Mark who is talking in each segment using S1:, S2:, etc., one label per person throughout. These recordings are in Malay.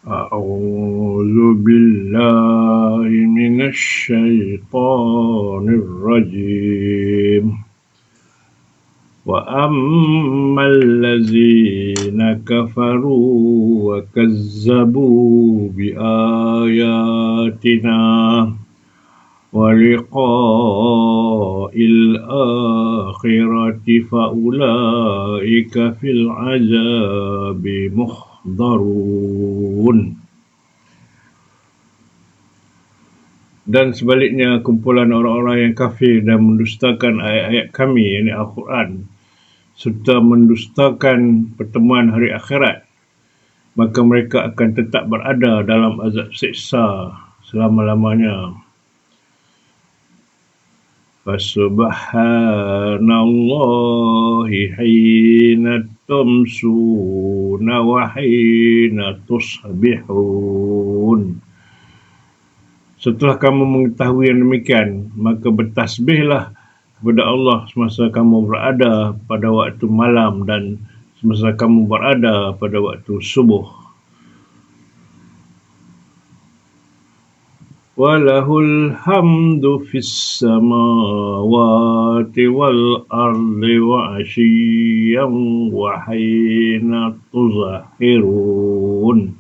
S1: أعوذ بالله من الشيطان الرجيم وأما الذين كفروا وكذبوا بآياتنا ولقاء الآخرة فأولئك في العذاب محضرون. Dan sebaliknya kumpulan orang-orang yang kafir dan mendustakan ayat-ayat kami, yakni Al-Quran, serta mendustakan pertemuan hari akhirat, maka mereka akan tetap berada dalam azab siksa selama-lamanya. Fasubhanallahi hina tumsuna wa hina tusbihun. Setelah kamu mengetahui yang demikian, maka bertasbihlah kepada Allah semasa kamu berada pada waktu malam dan semasa kamu berada pada waktu subuh. Walahul hamdu fis samawati wal ardi wa asyiyan wa hina tuzahirun.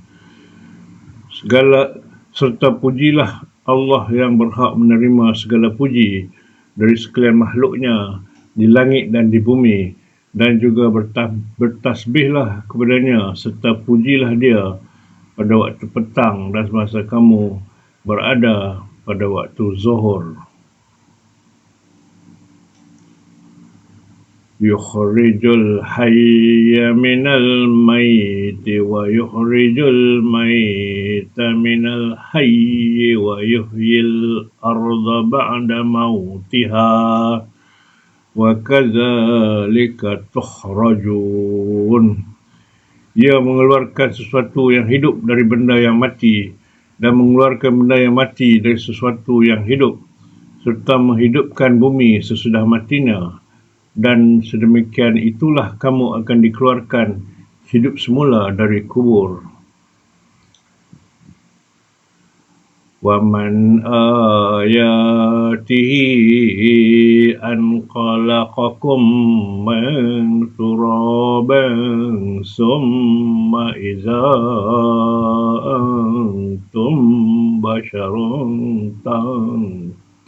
S1: Serta pujilah Allah yang berhak menerima segala puji dari sekalian makhluknya di langit dan di bumi, dan juga bertasbihlah kepadanya serta pujilah dia pada waktu petang dan semasa kamu berada pada waktu zuhur. Yukhrijul hayya minal mayti wa yukhrijul mayta minal hayyi wa yuhyil arda ba'da mautiha wa kadzalika tukhrajun. Ia mengeluarkan sesuatu yang hidup dari benda yang mati dan mengeluarkan benda yang mati dari sesuatu yang hidup, serta menghidupkan bumi sesudah matinya, dan sedemikian itulah kamu akan dikeluarkan hidup semula dari kubur. Wa man ayatihi an khalaqakum min turabin summa iza antum basharun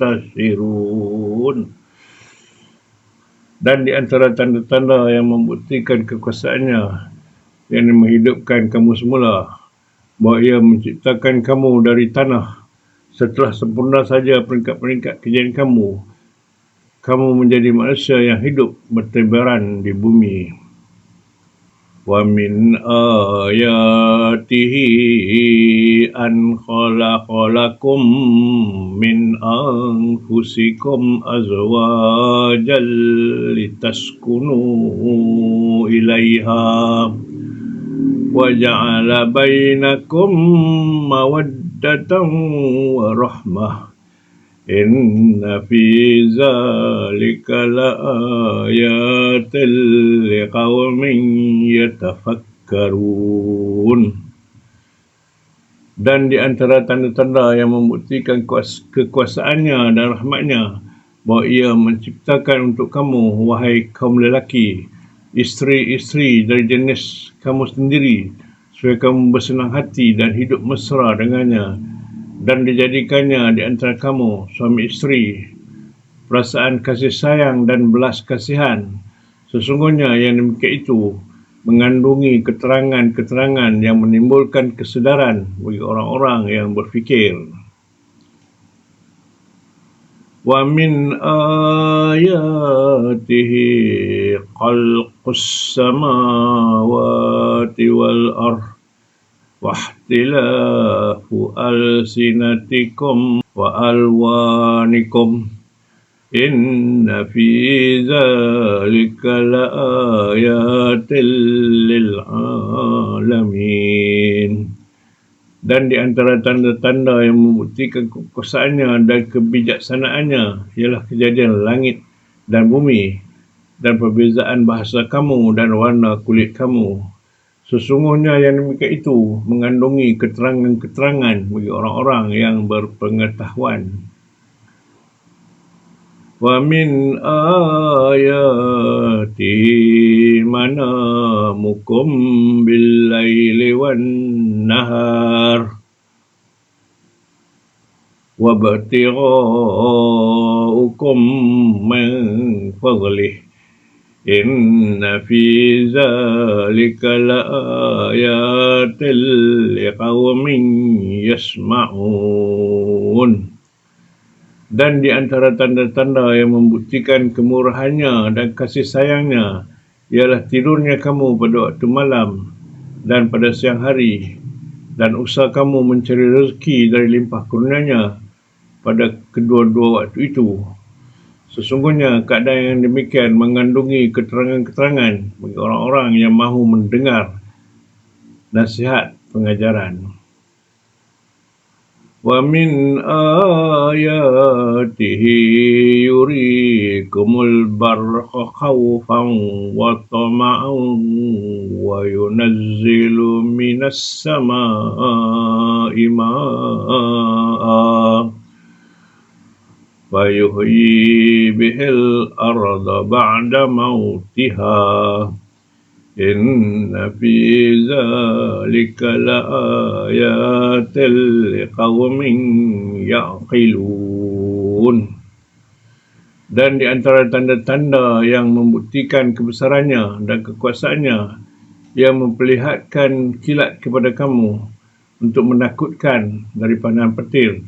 S1: tasirun. Dan di antara tanda-tanda yang membuktikan kekuasaannya, yang menghidupkan kamu semula, bahawa ia menciptakan kamu dari tanah. Setelah sempurna saja peringkat-peringkat kejadian kamu menjadi manusia yang hidup bertebaran di bumi. Wa min ayatihi an khalaqalakum min anfusikum azwajan litaskunu ilaiha wa ja'ala bainakum mawaddatan wa rahmah. Inna fi zalika laayatin liqaumin yatafakkarun. Dan di antara tanda-tanda yang membuktikan kekuasaannya dan rahmatnya, bahawa ia menciptakan untuk kamu, wahai kaum lelaki, isteri-isteri dari jenis kamu sendiri, supaya kamu bersenang hati dan hidup mesra dengannya, dan dijadikannya di antara kamu, suami isteri, perasaan kasih sayang dan belas kasihan. Sesungguhnya yang demikian itu mengandungi keterangan-keterangan yang menimbulkan kesedaran bagi orang-orang yang berfikir. Wa min ayatihi khalqus samawati wal ardh wahtilafu alsinatikum wa alwanikum. Inna fi zalika laayatin lil alamin. Dan di antara tanda-tanda yang membuktikan kekuasaannya dan kebijaksanaannya ialah kejadian langit dan bumi, dan perbezaan bahasa kamu dan warna kulit kamu. Sesungguhnya yang demikian itu mengandungi keterangan-keterangan bagi orang-orang yang berpengetahuan. Wa min ayatihi manamukum bil-laili wan-nahar wa ibtigha'ukum min fadlih inna fi zalika laayatil liqaumin yasma'un. Dan di antara tanda-tanda yang membuktikan kemurahannya dan kasih sayangnya ialah tidurnya kamu pada waktu malam dan pada siang hari, dan usaha kamu mencari rezeki dari limpah kurnianya pada kedua-dua waktu itu. Sesungguhnya keadaan yang demikian mengandungi keterangan-keterangan bagi orang-orang yang mahu mendengar nasihat pengajaran. Wa min ayatihi yurikumul barqa khawfan wa tama'an wa yunazzilu minas sama'i ma'a wa yuhyi bihil arda ba'da mautiha inna fi zalika laayatil liqaumin yaqilun. Dan di antara tanda-tanda yang membuktikan kebesarannya dan kekuasaannya, yang memperlihatkan kilat kepada kamu untuk menakutkan dari pandangan petir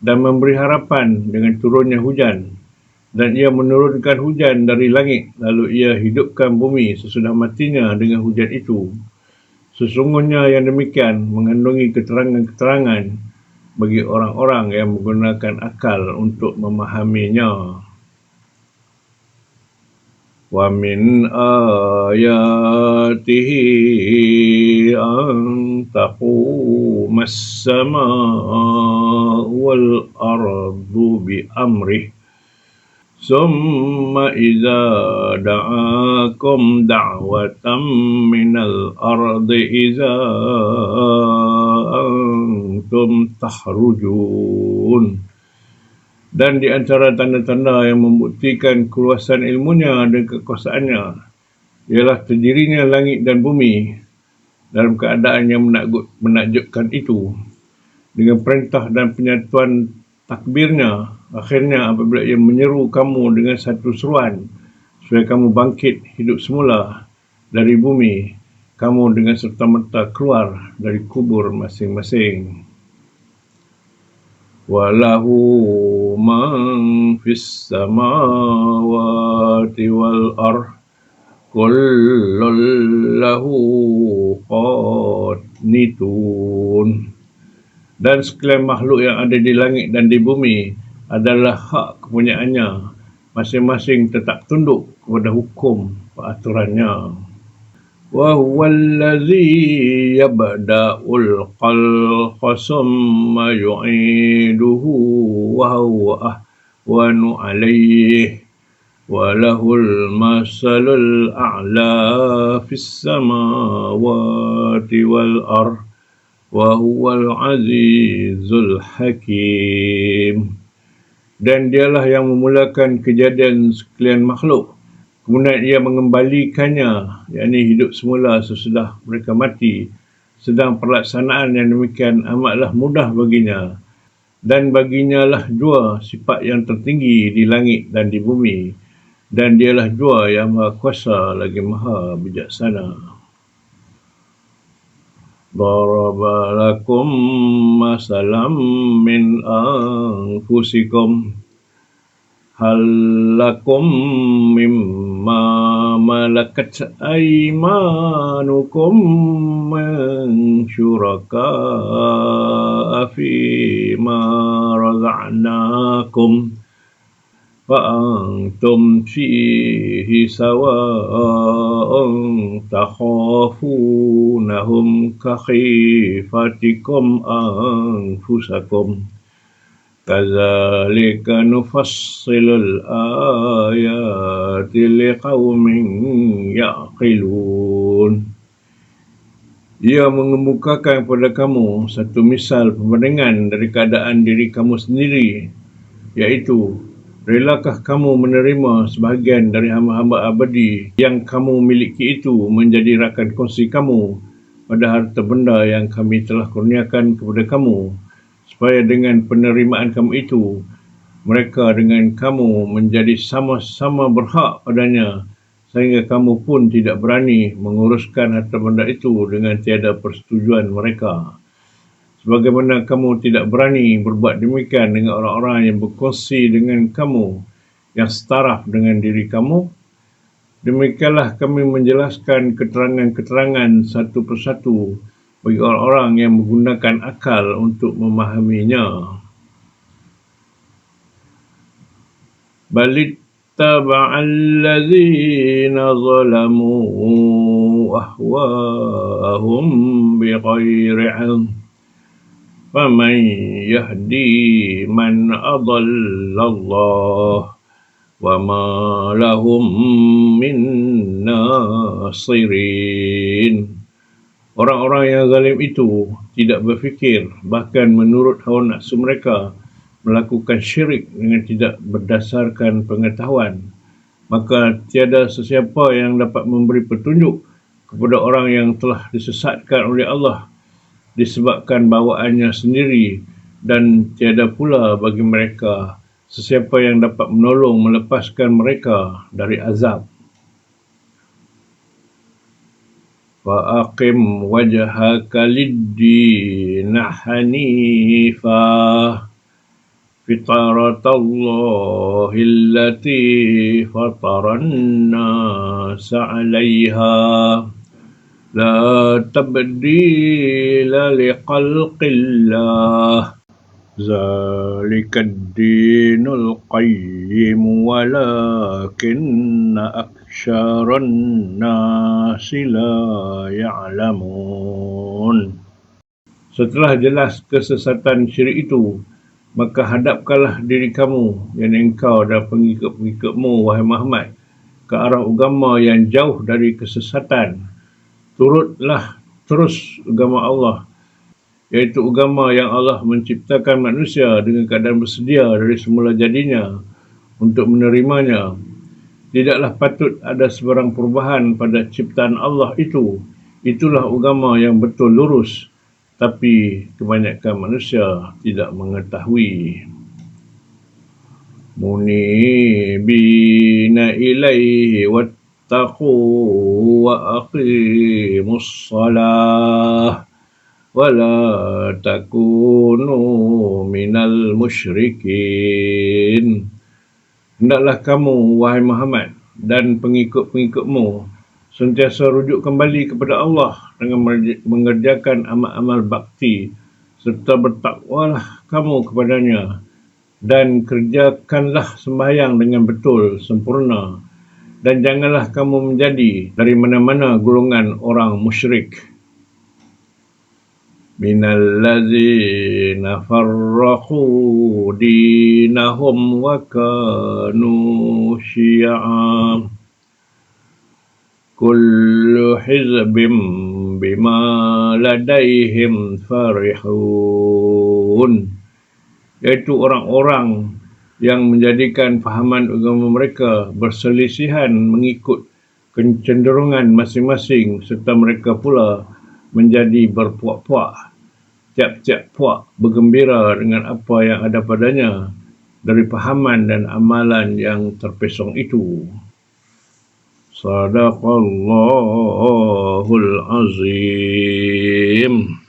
S1: dan memberi harapan dengan turunnya hujan. Dan ia menurunkan hujan dari langit, lalu ia hidupkan bumi sesudah matinya dengan hujan itu. Sesungguhnya yang demikian mengandungi keterangan-keterangan bagi orang-orang yang menggunakan akal untuk memahaminya. Wa min ayatihi an taqumas samaa'u wal ardu bi amrih summa iza da'akum da'watan minal ardi iza antum tahrujun. Dan di antara tanda-tanda yang membuktikan keluasan ilmunya dan kekuasaannya ialah terdirinya langit dan bumi dalam keadaan yang menakjubkan itu. Dengan perintah dan penyatuan takbirnya, akhirnya apabila ia menyeru kamu dengan satu seruan supaya kamu bangkit hidup semula dari bumi, kamu dengan serta-merta keluar dari kubur masing-masing. Walahu man fis samawati wal ardh kullun lahu qanitun. Dan sekalian makhluk yang ada di langit dan di bumi adalah hak kepunyaannya, masing-masing tetap tunduk kepada hukum peraturannya. Wa huwallazi yabda'ul khalqa summa yu'iduhu wa huwa ahwanu alayhi wa lahul masalul a'la fis samawati wal ardh wa huwal azizul hakim. Dan dialah yang memulakan kejadian sekalian makhluk, kemudian ia mengembalikannya, yakni hidup semula sesudah mereka mati, sedang pelaksanaan yang demikian amatlah mudah baginya. Dan baginya lah jua sifat yang tertinggi di langit dan di bumi, dan dialah jua yang maha kuasa lagi maha bijaksana. Daraba lakum masalam min anfusikum hal lakum mimma malakat aymanukum min syuraka'a fima raza'nakum فأنتم فيه سواء تخافونهم كخيفتكم أنفسكم كذلك نفصل الآيات لقوم يعقلون. Ia mengemukakan kepada kamu satu misal perbandingan dari keadaan diri kamu sendiri, iaitu, relakah kamu menerima sebahagian dari hamba-hamba abadi yang kamu miliki itu menjadi rakan kongsi kamu pada harta benda yang kami telah kurniakan kepada kamu, supaya dengan penerimaan kamu itu, mereka dengan kamu menjadi sama-sama berhak padanya, sehingga kamu pun tidak berani menguruskan harta benda itu dengan tiada persetujuan mereka. Sebagaimana kamu tidak berani berbuat demikian dengan orang-orang yang berkongsi dengan kamu, yang setaraf dengan diri kamu, demikianlah kami menjelaskan keterangan-keterangan satu persatu bagi orang-orang yang menggunakan akal untuk memahaminya. اتبع الذين ظلموا أهواءهم بغير علم فمن يهدي من أضل الله وما لهم من ناصرين. Orang-orang yang zalim itu tidak berfikir, bahkan menurut hawa nafsu mereka melakukan syirik dengan tidak berdasarkan pengetahuan, maka tiada sesiapa yang dapat memberi petunjuk kepada orang yang telah disesatkan oleh Allah disebabkan bawaannya sendiri, dan tiada pula bagi mereka sesiapa yang dapat menolong melepaskan mereka dari azab. Fa'aqim wajhaka lid-din hanifah فطرة الله التي فطر الناس عليها لا تبديل لخلق الله ذلك الدين القيم ولكن أكثر الناس لا يعلمون. Setelah jelas kesesatan syirik itu, maka hadapkanlah diri kamu, yang engkau dan pengikut-pengikutmu, wahai Muhammad, ke arah agama yang jauh dari kesesatan. Turutlah terus agama Allah, iaitu agama yang Allah menciptakan manusia dengan keadaan bersedia dari semula jadinya untuk menerimanya. Tidaklah patut ada sebarang perubahan pada ciptaan Allah itu. Itulah agama yang betul lurus, tapi kebanyakan manusia tidak mengetahui. Munibina ilaihi wattaqu wa aqimus salah wa la takunu minal musyrikin. Hendaklah kamu, wahai Muhammad, dan pengikut-pengikutmu sentiasa rujuk kembali kepada Allah dengan mengerjakan amal-amal bakti, serta bertakwalah kamu kepadanya, dan kerjakanlah sembahyang dengan betul, sempurna, dan janganlah kamu menjadi dari mana-mana golongan orang musyrik. Minal ladzina farraqu dinahum wa kanu syi'a kullu hizbim bima ladaihim farihun, iaitu orang-orang yang menjadikan fahaman agama mereka berselisihan mengikut kecenderungan masing-masing, serta mereka pula menjadi berpuak-puak. Tiap-tiap puak bergembira dengan apa yang ada padanya dari fahaman dan amalan yang terpesong itu. Sadaqallahul Azim.